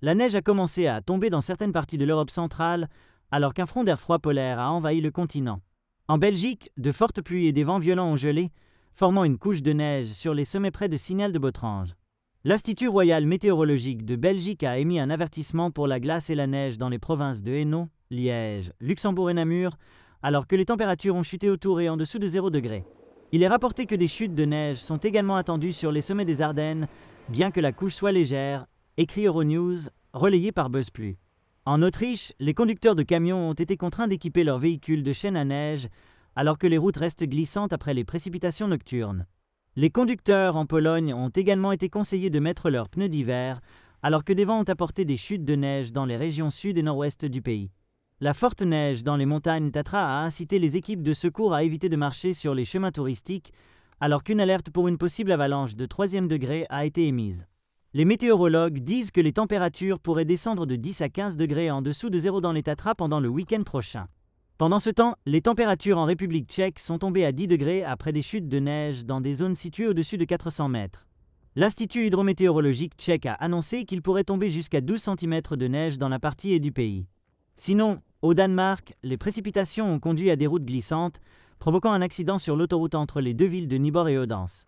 La neige a commencé à tomber dans certaines parties de l'Europe centrale, alors qu'un front d'air froid polaire a envahi le continent. En Belgique, de fortes pluies et des vents violents ont gelé, formant une couche de neige sur les sommets près de Signal-de-Botrange. L'Institut royal météorologique de Belgique a émis un avertissement pour la glace et la neige dans les provinces de Hainaut, Liège, Luxembourg et Namur, alors que les températures ont chuté autour et en dessous de 0 degré. Il est rapporté que des chutes de neige sont également attendues sur les sommets des Ardennes, bien que la couche soit légère, écrit Euronews, relayé par BuzzPlus. En Autriche, les conducteurs de camions ont été contraints d'équiper leurs véhicules de chaînes à neige, alors que les routes restent glissantes après les précipitations nocturnes. Les conducteurs en Pologne ont également été conseillés de mettre leurs pneus d'hiver, alors que des vents ont apporté des chutes de neige dans les régions sud et nord-ouest du pays. La forte neige dans les montagnes Tatra a incité les équipes de secours à éviter de marcher sur les chemins touristiques, alors qu'une alerte pour une possible avalanche de 3e degré a été émise. Les météorologues disent que les températures pourraient descendre de 10 à 15 degrés en dessous de 0 dans les Tatras pendant le week-end prochain. Pendant ce temps, les températures en République tchèque sont tombées à 10 degrés après des chutes de neige dans des zones situées au-dessus de 400 mètres. L'Institut hydrométéorologique tchèque a annoncé qu'il pourrait tomber jusqu'à 12 cm de neige dans la partie est du pays. Sinon, au Danemark, les précipitations ont conduit à des routes glissantes, provoquant un accident sur l'autoroute entre les deux villes de Nyborg et Odense.